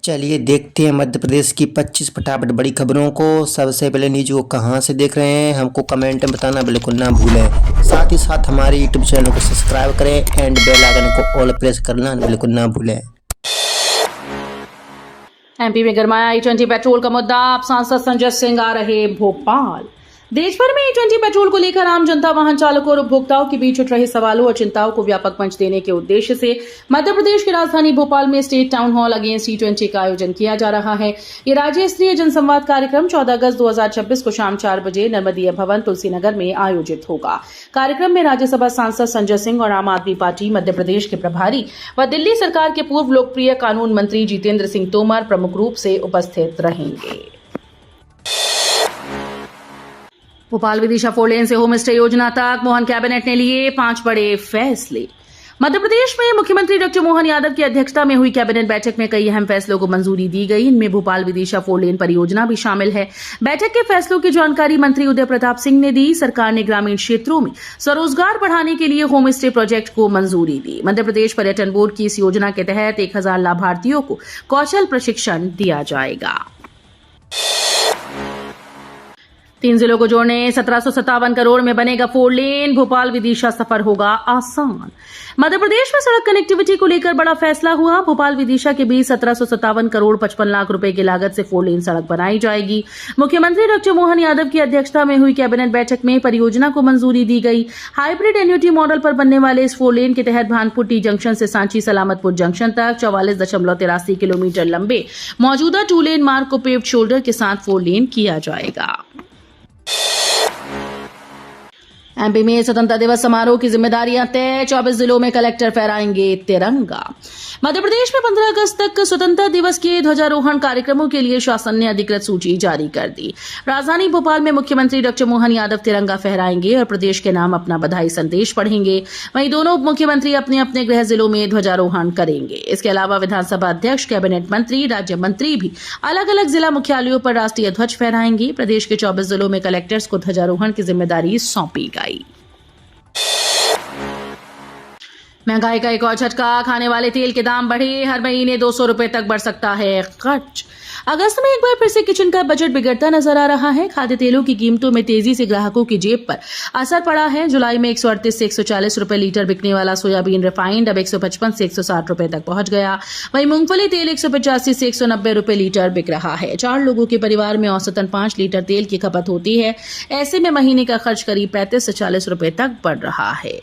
चलिए देखते हैं मध्य प्रदेश की 25 फटाफट बड़ी खबरों को। सबसे पहले न्यूज को कहां से देख रहे हैं हमको कमेंट में बताना बिल्कुल ना भूलें। साथ ही साथ हमारे यूट्यूब चैनल को सब्सक्राइब करें एंड बेल आइकन को ऑल प्रेस करना बिल्कुल ना भूलें। एमपी में गरमाया E20 पेट्रोल का मुद्दा। आप सांसद संजय सिंह आ रहे भोपाल। देश भर में E20 पेट्रोल को लेकर आम जनता, वाहन चालकों और उपभोक्ताओं के बीच उठ रहे सवालों और चिंताओं को व्यापक मंच देने के उद्देश्य से मध्य प्रदेश की राजधानी भोपाल में state town hall against E20 का आयोजन किया जा रहा है। ये राज्य स्तरीय जनसंवाद कार्यक्रम 14 अगस्त 2026 को शाम 4 बजे नर्मदीय भवन तुलसीनगर में आयोजित होगा। कार्यक्रम में राज्यसभा सांसद संजय सिंह और आम आदमी पार्टी मध्य प्रदेश के प्रभारी व दिल्ली सरकार के पूर्व लोकप्रिय कानून मंत्री जितेंद्र सिंह तोमर प्रमुख रूप से उपस्थित रहेंगे। भोपाल विदिशा 4 लेन से होम स्टे योजना तक मोहन कैबिनेट ने लिए 5 बड़े फैसले। मध्य प्रदेश में मुख्यमंत्री डॉक्टर मोहन यादव की अध्यक्षता में हुई कैबिनेट बैठक में कई अहम फैसलों को मंजूरी दी गई। इनमें भोपाल विदिशा 4 लेन परियोजना भी शामिल है। बैठक के फैसलों की जानकारी मंत्री उदय प्रताप सिंह ने दी। सरकार ने ग्रामीण क्षेत्रों में स्वरोजगार बढ़ाने के लिए होम स्टे प्रोजेक्ट को मंजूरी दी। मध्य प्रदेश पर्यटन बोर्ड की इस योजना के तहत 1000 लाभार्थियों को कौशल प्रशिक्षण दिया जाएगा। 3 जिलों को जोड़ने 1757 करोड़ में बनेगा 4 लेन। भोपाल विदिशा सफर होगा आसान। मध्य प्रदेश में सड़क कनेक्टिविटी को लेकर बड़ा फैसला हुआ। भोपाल विदिशा के बीच 1757 करोड़ 55 लाख रुपए की लागत से 4 लेन सड़क बनाई जाएगी। मुख्यमंत्री डॉक्टर मोहन यादव की अध्यक्षता में हुई कैबिनेट बैठक में परियोजना को मंजूरी दी गई। हाइब्रिड एन्युटी मॉडल पर बनने वाले इस 4 लेन के तहत भानपुर टी जंक्शन से सांची सलामतपुर जंक्शन तक 44.83 किलोमीटर लंबे मौजूदा 2 लेन मार्ग को पेव्ड शोल्डर के साथ 4 लेन किया जाएगा। एमपी में स्वतंत्रता दिवस समारोह की जिम्मेदारियां तय। 24 जिलों में कलेक्टर फहराएंगे तिरंगा। मध्य प्रदेश में 15 अगस्त तक स्वतंत्रता दिवस के ध्वजारोहण कार्यक्रमों के लिए शासन ने अधिकृत सूची जारी कर दी। राजधानी भोपाल में मुख्यमंत्री डॉक्टर मोहन यादव तिरंगा फहराएंगे और प्रदेश के नाम अपना बधाई संदेश पढ़ेंगे। वहीं दोनों उप मुख्यमंत्री अपने अपने गृह जिलों में ध्वजारोहण करेंगे। इसके अलावा विधानसभा अध्यक्ष, कैबिनेट मंत्री, राज्य मंत्री भी अलग अलग जिला मुख्यालयों पर राष्ट्रीय ध्वज फहराएंगे। प्रदेश के 24 जिलों में कलेक्टर्स को ध्वजारोहण की जिम्मेदारी सौंपी गई। महंगाई का एक और झटका। खाने वाले तेल के दाम बढ़े। हर महीने 200 रुपए तक बढ़ सकता है खर्च। अगस्त में एक बार फिर से किचन का बजट बिगड़ता नजर आ रहा है। खाद्य तेलों की कीमतों में तेजी से ग्राहकों की जेब पर असर पड़ा है। जुलाई में 138 से 140 रुपए लीटर बिकने वाला सोयाबीन रिफाइंड अब 155 से 160 रुपए तक पहुंच गया। वहीं मूंगफली तेल 185 से 190 रुपए लीटर बिक रहा है। 4 लोगों के परिवार में औसतन 5 लीटर तेल की खपत होती है। ऐसे में महीने का खर्च करीब 35 से 40 रुपए तक बढ़ रहा है।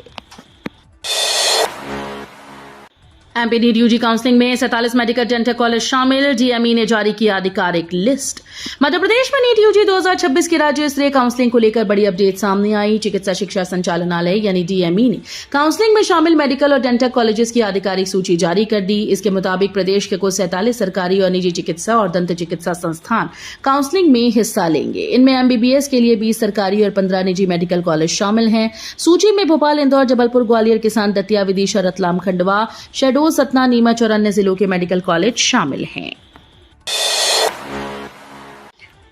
एमपी नीट यूजी काउंसलिंग में 47 मेडिकल डेंटल कॉलेज शामिल। डीएमई ने जारी किया आधिकारिक लिस्ट। मध्य प्रदेश में नीट यूजी 2026 की राज्य स्तरीय काउंसलिंग को लेकर बड़ी अपडेट सामने आई। चिकित्सा शिक्षा संचालनालय यानी डीएमई ने काउंसलिंग में शामिल मेडिकल और डेंटल कॉलेजेस की आधिकारिक सूची जारी कर दी। इसके मुताबिक प्रदेश के कुल 47 सरकारी और निजी चिकित्सा और दंत चिकित्सा संस्थान काउंसलिंग में हिस्सा लेंगे। इनमें एमबीबीएस के लिए 20 सरकारी और 15 निजी मेडिकल कॉलेज शामिल हैं। सूची में भोपाल, इंदौर, जबलपुर, ग्वालियर, किसान, दतिया, विदिशा, रतलाम, खंडवा, शहडोल, सतना, नीमच और अन्य जिलों के मेडिकल कॉलेज शामिल हैं।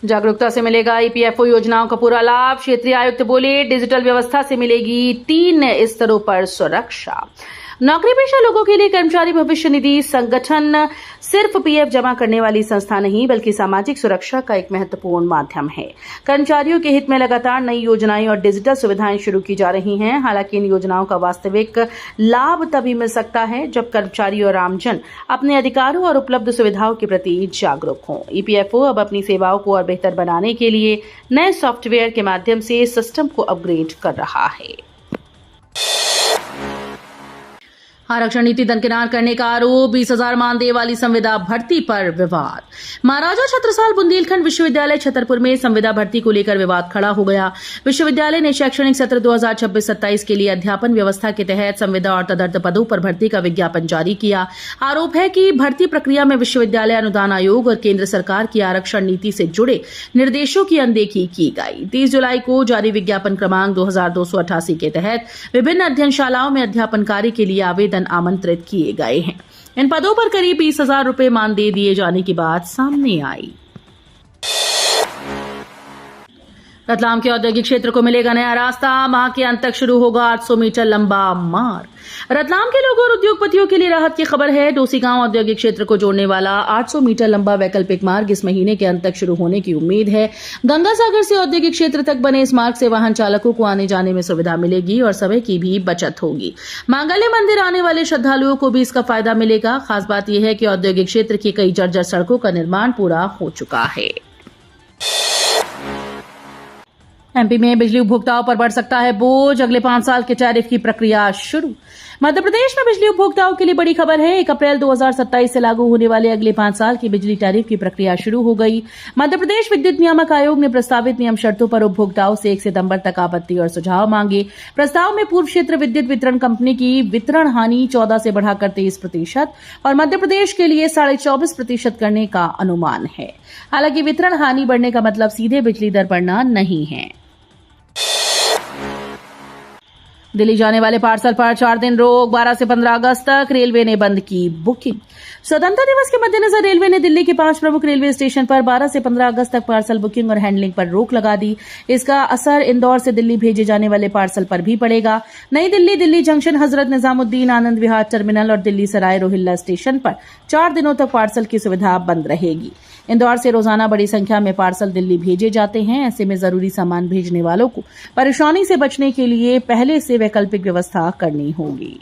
जागरूकता से मिलेगा ईपीएफओ योजनाओं का पूरा लाभ। क्षेत्रीय आयुक्त बोले, डिजिटल व्यवस्था से मिलेगी 3 स्तरों पर सुरक्षा। नौकरी पेशा लोगों के लिए कर्मचारी भविष्य निधि संगठन सिर्फ पीएफ जमा करने वाली संस्था नहीं बल्कि सामाजिक सुरक्षा का एक महत्वपूर्ण माध्यम है। कर्मचारियों के हित में लगातार नई योजनाएं और डिजिटल सुविधाएं शुरू की जा रही हैं। हालांकि इन योजनाओं का वास्तविक लाभ तभी मिल सकता है जब कर्मचारी और आमजन अपने अधिकारों और उपलब्ध सुविधाओं के प्रति जागरूक हों। ईपीएफओ अब अपनी सेवाओं को और बेहतर बनाने के लिए नए सॉफ्टवेयर के माध्यम से सिस्टम को अपग्रेड कर रहा है। आरक्षण नीति दरकिनार करने का आरोप। 20,000 मानदेय वाली संविदा भर्ती पर विवाद। महाराजा छत्रसाल बुंदेलखंड विश्वविद्यालय छतरपुर में संविदा भर्ती को लेकर विवाद खड़ा हो गया। विश्वविद्यालय ने शैक्षणिक सत्र 2026-27 के लिए अध्यापन व्यवस्था के तहत संविदा और तदर्थ पदों पर भर्ती का विज्ञापन जारी किया। आरोप है कि भर्ती प्रक्रिया में विश्वविद्यालय अनुदान आयोग और केंद्र सरकार की आरक्षण नीति से जुड़े निर्देशों की अनदेखी की गई। 30 जुलाई को जारी विज्ञापन क्रमांक 2288 के तहत विभिन्न अध्ययनशालाओं में अध्यापन कार्य के लिए आवेदन आमंत्रित किए गए हैं। इन पदों पर करीब 20,000 रुपए मानदेय दिए जाने की बात सामने आई। रतलाम के औद्योगिक क्षेत्र को मिलेगा नया रास्ता, माह के अंत तक शुरू होगा 800 मीटर लंबा मार्ग। रतलाम के लोगों और उद्योगपतियों के लिए राहत की खबर है। डोसी गांव औद्योगिक क्षेत्र को जोड़ने वाला 800 मीटर लंबा वैकल्पिक मार्ग इस महीने के अंत तक शुरू होने की उम्मीद है। गंगासागर से औद्योगिक क्षेत्र तक बने इस मार्ग से वाहन चालकों को आने जाने में सुविधा मिलेगी और समय की भी बचत होगी। मांगल्य मंदिर आने वाले श्रद्धालुओं को भी इसका फायदा मिलेगा। खास बात यह है कि औद्योगिक क्षेत्र की कई जर्जर सड़कों का निर्माण पूरा हो चुका है। एमपी में बिजली उपभोक्ताओं पर बढ़ सकता है बोझ, अगले 5 साल के टैरिफ की प्रक्रिया शुरू। मध्य प्रदेश में बिजली उपभोक्ताओं के लिए बड़ी खबर है। 1 अप्रैल 2027 से लागू होने वाले अगले 5 साल की बिजली टैरिफ की प्रक्रिया शुरू हो गई। मध्य प्रदेश विद्युत नियामक आयोग ने प्रस्तावित नियम शर्तों पर उपभोक्ताओं से 1 सितंबर तक आपत्ति और सुझाव मांगे। प्रस्ताव में पूर्व क्षेत्र विद्युत वितरण कंपनी की वितरण हानि 14 से बढ़ाकर 23% और मध्य प्रदेश के लिए 24.5% करने का अनुमान है। हालांकि वितरण हानि बढ़ने का मतलब सीधे बिजली दर बढ़ना नहीं है। दिल्ली जाने वाले पार्सल पर 4 दिन रोक, 12 से 15 अगस्त तक रेलवे ने बंद की बुकिंग। स्वतंत्रता दिवस के मद्देनजर रेलवे ने दिल्ली के 5 प्रमुख रेलवे स्टेशन पर 12 से 15 अगस्त तक पार्सल बुकिंग और हैंडलिंग पर रोक लगा दी। इसका असर इंदौर से दिल्ली भेजे जाने वाले पार्सल पर भी पड़ेगा। नई दिल्ली, दिल्ली जंक्शन, हजरत निजामुद्दीन, आनंद विहार टर्मिनल और दिल्ली सराय रोहिल्ला स्टेशन पर 4 दिनों तक पार्सल की सुविधा बंद रहेगी। इंदौर से रोजाना बड़ी संख्या में पार्सल दिल्ली भेजे जाते हैं। ऐसे में जरूरी सामान भेजने वालों को परेशानी से बचने के लिए पहले से वैकल्पिक व्यवस्था करनी होगी।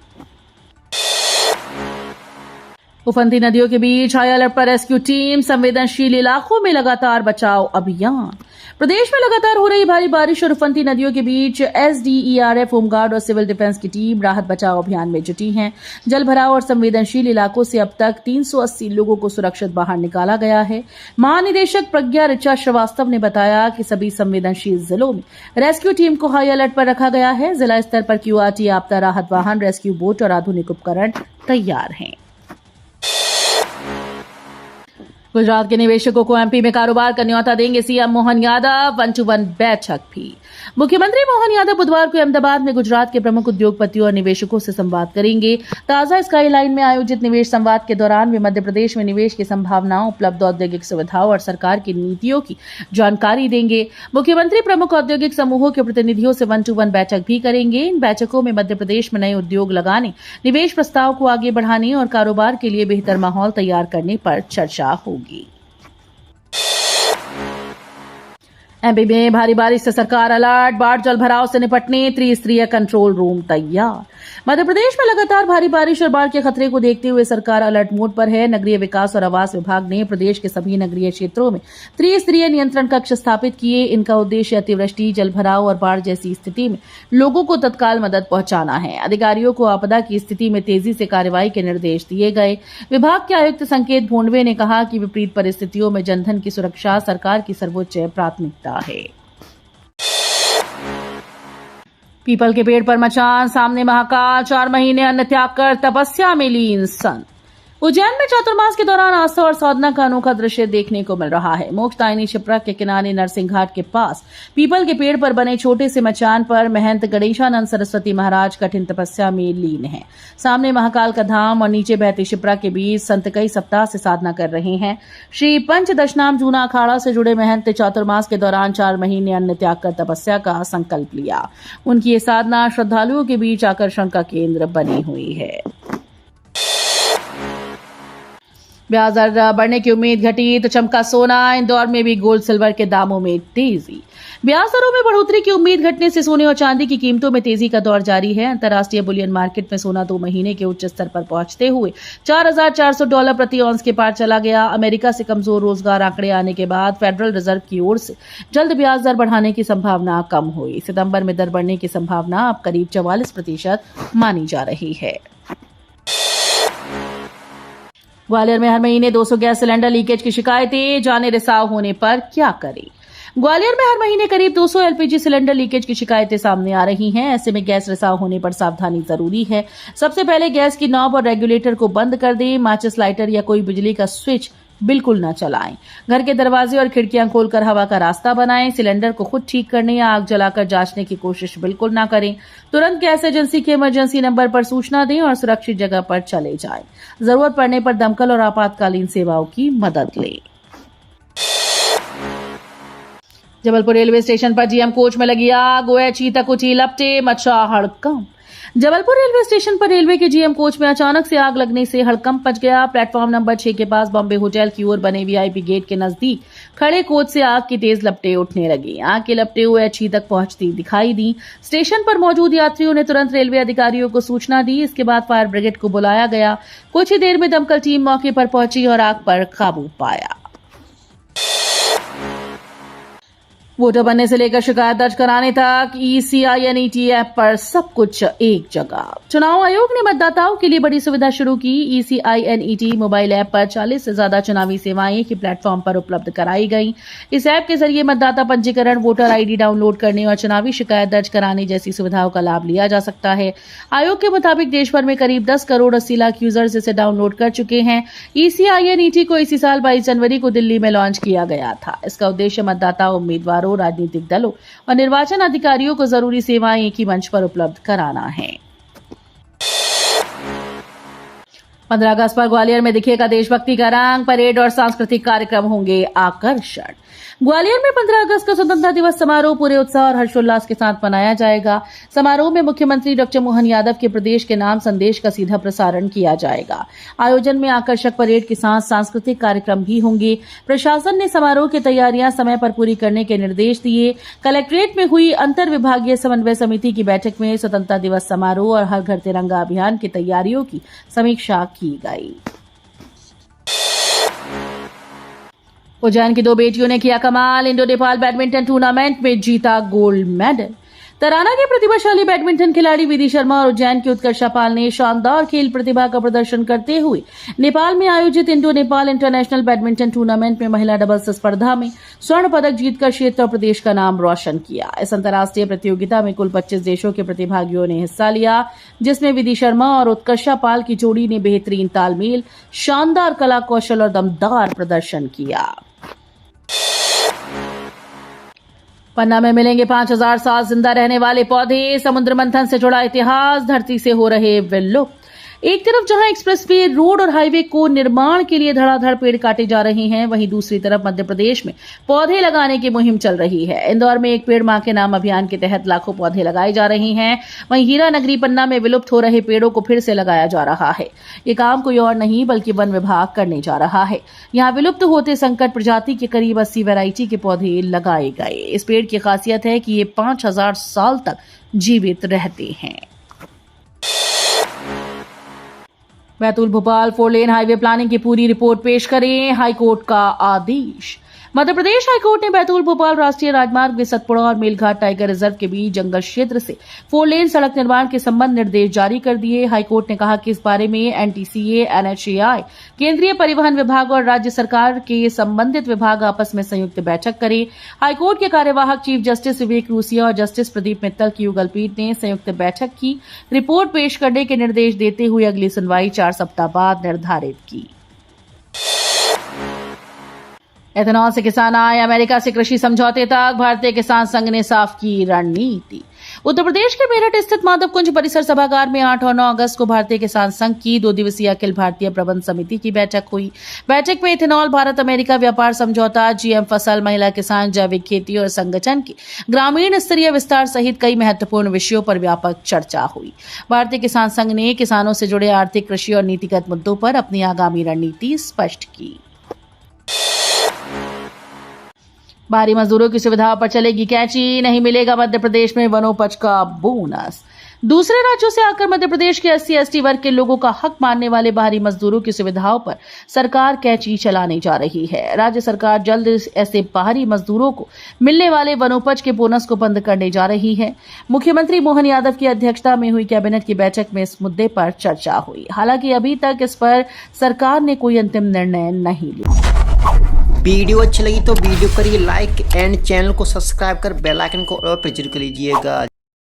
उफनती नदियों के बीच हाई अलर्ट पर रेस्क्यू टीम, संवेदनशील इलाकों में लगातार बचाव अभियान। प्रदेश में लगातार हो रही भारी बारिश और उफनती नदियों के बीच एसडीईआरएफ, होमगार्ड और सिविल डिफेंस की टीम राहत बचाव अभियान में जुटी हैं। जल भराव और संवेदनशील इलाकों से अब तक 380 लोगों को सुरक्षित बाहर निकाला गया है। महानिदेशक प्रज्ञा ऋचा श्रीवास्तव ने बताया कि सभी संवेदनशील जिलों में रेस्क्यू टीम को हाई अलर्ट पर रखा गया है। जिला स्तर पर क्यूआरटी, आपदा राहत वाहन, रेस्क्यू बोट और आधुनिक उपकरण तैयार हैं। गुजरात के निवेशकों को एमपी में कारोबार का न्योता देंगे सीएम मोहन यादव, 1-to-1 बैठक भी। मुख्यमंत्री मोहन यादव बुधवार को अहमदाबाद में गुजरात के प्रमुख उद्योगपतियों और निवेशकों से संवाद करेंगे। ताजा स्काई लाइन में आयोजित निवेश संवाद के दौरान वे मध्य प्रदेश में निवेश की संभावनाओं, उपलब्ध औद्योगिक सुविधाओं और सरकार की नीतियों की जानकारी देंगे। मुख्यमंत्री प्रमुख औद्योगिक समूहों के प्रतिनिधियों से 1-to-1 बैठक भी करेंगे। इन बैठकों में मध्य प्रदेश में नए उद्योग लगाने, निवेश प्रस्ताव को आगे बढ़ाने और कारोबार के लिए बेहतर माहौल तैयार करने पर चर्चा होगी। एमपी में भारी बारिश से सरकार अलर्ट, बाढ़ जल भराव से निपटने त्रिस्तरीय कंट्रोल रूम तैयार। मध्य प्रदेश में लगातार भारी बारिश और बाढ़ के खतरे को देखते हुए सरकार अलर्ट मोड पर है। नगरीय विकास और आवास विभाग ने प्रदेश के सभी नगरीय क्षेत्रों में त्रिस्तरीय नियंत्रण कक्ष स्थापित किए। इनका उद्देश्य अतिवृष्टि, जल भराव और बाढ़ जैसी स्थिति में लोगों को तत्काल मदद पहुंचाना है। अधिकारियों को आपदा की स्थिति में तेजी से कार्रवाई के निर्देश दिए गए। विभाग के आयुक्त संकेत भोंडवे ने कहा कि विपरीत परिस्थितियों में जनधन की सुरक्षा सरकार की सर्वोच्च प्राथमिकता है। पीपल के पेड़ पर मचान, सामने महाकाल, 4 महीने अन्न त्याग कर तपस्या में लीन संत। उज्जैन में चातुर्मास के दौरान आस्था और साधना का अनोखा दृश्य देखने को मिल रहा है। मोक्षदायिनी शिप्रा के किनारे नरसिंह घाट के पास पीपल के पेड़ पर बने छोटे से मचान पर महंत गणेशानंद सरस्वती महाराज कठिन तपस्या में लीन हैं। सामने महाकाल का धाम और नीचे बहती शिप्रा के बीच संत कई सप्ताह से साधना कर रहे हैं। श्री पंचदशनाम जूना अखाड़ा से जुड़े महंत चातुर्मास के दौरान 4 महीने अन्न त्याग कर तपस्या का संकल्प लिया। उनकी ये साधना श्रद्धालुओं के बीच आकर्षण का केंद्र बनी हुई है। ब्याज दर बढ़ने की उम्मीद घटी तो चमका सोना। इंदौर में भी गोल्ड सिल्वर के दामों में तेजी। ब्याज दरों में बढ़ोतरी की उम्मीद घटने से सोने और चांदी की कीमतों में तेजी का दौर जारी है। अंतर्राष्ट्रीय बुलियन मार्केट में सोना 2 महीने के उच्च स्तर पर पहुंचते हुए $4,400 प्रति औंस के पार चला गया। अमेरिका से कमजोर रोजगार आंकड़े आने के बाद फेडरल रिजर्व की ओर से जल्द ब्याज दर बढ़ाने की संभावना कम हुई। सितंबर में दर बढ़ने की संभावना अब करीब 44% मानी जा रही है। ग्वालियर में हर महीने 200 गैस सिलेंडर लीकेज की शिकायतें, जाने रिसाव होने पर क्या करें। ग्वालियर में हर महीने करीब 200 एलपीजी सिलेंडर लीकेज की शिकायतें सामने आ रही हैं। ऐसे में गैस रिसाव होने पर सावधानी जरूरी है। सबसे पहले गैस की नॉब और रेगुलेटर को बंद कर दें। माचिस, लाइटर या कोई बिजली का स्विच बिल्कुल न चलाएं। घर के दरवाजे और खिड़कियां खोलकर हवा का रास्ता बनाएं। सिलेंडर को खुद ठीक करने या आग जलाकर जांचने की कोशिश बिल्कुल न करें। तुरंत गैस एजेंसी के इमरजेंसी नंबर पर सूचना दें और सुरक्षित जगह पर चले जाएं। जरूरत पड़ने पर दमकल और आपातकालीन सेवाओं की मदद लें। जबलपुर रेलवे स्टेशन पर जीएम कोच में लगी आग, गोया चीतक उठी लपटे, मचा हड़कंप। जबलपुर रेलवे स्टेशन पर रेलवे के जीएम कोच में अचानक से आग लगने से हड़कंप मच गया। प्लेटफॉर्म नंबर 6 के पास बॉम्बे होटल की ओर बने वीआईपी गेट के नजदीक खड़े कोच से आग की तेज लपटें उठने लगी। आग के लपटें ओएचई तक पहुंचती दिखाई दी। स्टेशन पर मौजूद यात्रियों ने तुरंत रेलवे अधिकारियों को सूचना दी। इसके बाद फायर ब्रिगेड को बुलाया गया। कुछ ही देर में दमकल टीम मौके पर पहुंची और आग पर काबू पाया। वोटर बनने से लेकर शिकायत दर्ज कराने तक ECINET ऐप पर सब कुछ एक जगह। चुनाव आयोग ने मतदाताओं के लिए बड़ी सुविधा शुरू की। ECINET मोबाइल ऐप पर 40 से ज्यादा चुनावी सेवाएं एक ही प्लेटफॉर्म पर उपलब्ध कराई गई। इस ऐप के जरिए मतदाता पंजीकरण, वोटर आईडी डाउनलोड करने और चुनावी शिकायत दर्ज कराने जैसी सुविधाओं का लाभ लिया जा सकता है। आयोग के मुताबिक देश भर में करीब 10 करोड़ 80 लाख यूजर्स इसे डाउनलोड कर चुके हैं। ECINET को इसी साल 22 जनवरी को दिल्ली में लॉन्च किया गया था। इसका उद्देश्य मतदाताओं, उम्मीदवारों, राजनीतिक दलों और निर्वाचन अधिकारियों को जरूरी सेवाएं एक ही मंच पर उपलब्ध कराना है। 15 अगस्त पर ग्वालियर में दिखेगा देशभक्ति का रंग, परेड और सांस्कृतिक कार्यक्रम होंगे आकर्षण। ग्वालियर में 15 अगस्त का स्वतंत्रता दिवस समारोह पूरे उत्साह और हर्षोल्लास के साथ मनाया जाएगा। समारोह में मुख्यमंत्री डॉक्टर मोहन यादव के प्रदेश के नाम संदेश का सीधा प्रसारण किया जाएगा। आयोजन में आकर्षक परेड के साथ सांस्कृतिक कार्यक्रम भी होंगे। प्रशासन ने समारोह की तैयारियां समय पर पूरी करने के निर्देश दिए। कलेक्ट्रेट में हुई अंतर विभागीय समन्वय समिति की बैठक में स्वतंत्रता दिवस समारोह और हर घर तिरंगा अभियान की तैयारियों की समीक्षा की गई। उज्जैन की 2 बेटियों ने किया कमाल, इंडो नेपाल बैडमिंटन टूर्नामेंट में जीता गोल्ड मेडल। तराना के प्रतिभाशाली बैडमिंटन खिलाड़ी विधि शर्मा और उज्जैन की उत्कर्षा पाल ने शानदार खेल प्रतिभा का प्रदर्शन करते हुए नेपाल में आयोजित Indo Nepal international badminton tournament में महिला डबल्स स्पर्धा में स्वर्ण पदक जीतकर क्षेत्र और प्रदेश का नाम रोशन किया। इस अंतर्राष्ट्रीय प्रतियोगिता में कुल 25 देशों के प्रतिभागियों ने हिस्सा लिया, जिसमें विधि शर्मा और उत्कर्षा पाल की जोड़ी ने बेहतरीन तालमेल, शानदार कला कौशल और दमदार प्रदर्शन किया। पन्ना में मिलेंगे 5000 साल जिंदा रहने वाले पौधे, समुद्र मंथन से जुड़ा इतिहास, धरती से हो रहे विलुप्त। एक तरफ जहां एक्सप्रेसवे, रोड और हाईवे को निर्माण के लिए धड़ाधड़ पेड़ काटे जा रहे हैं, वहीं दूसरी तरफ मध्य प्रदेश में पौधे लगाने की मुहिम चल रही है। इंदौर में एक पेड़ मां के नाम अभियान के तहत लाखों पौधे लगाए जा रहे हैं। वहीं हीरा नगरी पन्ना में विलुप्त हो रहे पेड़ों को फिर से लगाया जा रहा है। ये काम कोई और नहीं बल्कि वन विभाग करने जा रहा है। यहाँ विलुप्त होते संकट प्रजाति के करीब 80 वैरायटी के पौधे लगाए गए। इस पेड़ की खासियत है कि ये 5000 साल तक जीवित रहते हैं। Betul Bhopal 4 lane highway planning की पूरी रिपोर्ट पेश करें, हाईकोर्ट का आदेश। मध्य प्रदेश हाईकोर्ट ने बैतूल भोपाल राष्ट्रीय राजमार्ग में सतपुड़ा और मेलघाट टाइगर रिजर्व के बीच जंगल क्षेत्र से 4 लेन सड़क निर्माण के संबंध निर्देश जारी कर दिए। हाईकोर्ट ने कहा कि इस बारे में NTCA, NHAI, केंद्रीय परिवहन विभाग और राज्य सरकार के संबंधित विभाग आपस में संयुक्त बैठक करें। हाईकोर्ट के कार्यवाहक चीफ जस्टिस विवेक रूसिया और जस्टिस प्रदीप मित्तल की युगलपीठ ने संयुक्त बैठक की। रिपोर्ट पेश करने के निर्देश देते हुए अगली सुनवाई 4 सप्ताह बाद निर्धारित की। एथेनॉल से किसान आए अमेरिका से कृषि समझौते तक, भारतीय किसान संघ ने साफ की रणनीति। उत्तर प्रदेश के मेरठ स्थित माधव कुंज परिसर सभागार में 8 और 9 अगस्त को भारतीय किसान संघ की 2 दिवसीय अखिल भारतीय प्रबंध समिति की बैठक हुई। बैठक में एथेनॉल, भारत अमेरिका व्यापार समझौता, GM फसल, महिला किसान, जैविक खेती और संगठन के ग्रामीण स्तरीय विस्तार सहित कई महत्वपूर्ण विषयों पर व्यापक चर्चा हुई। भारतीय किसान संघ ने किसानों से जुड़े आर्थिक, कृषि और नीतिगत मुद्दों पर अपनी आगामी रणनीति स्पष्ट की। भारी मजदूरों की सुविधा पर चलेगी कैंची, नहीं मिलेगा मध्य प्रदेश में वनोपज का बोनस। दूसरे राज्यों से आकर मध्य प्रदेश के SC ST वर्ग के लोगों का हक मानने वाले बाहरी मजदूरों की सुविधाओं पर सरकार कैंची चलाने जा रही है। राज्य सरकार जल्द ऐसे बाहरी मजदूरों को मिलने वाले वनोपज के बोनस को बंद करने जा रही है। मुख्यमंत्री मोहन यादव की अध्यक्षता में हुई कैबिनेट की बैठक में इस मुद्दे पर चर्चा हुई। हालांकि अभी तक इस पर सरकार ने कोई अंतिम निर्णय नहीं लिया। वीडियो अच्छी लगी तो वीडियो करिए लाइक एंड चैनल को सब्सक्राइब कर बेल आइकन को और प्रेस कर लीजिएगा।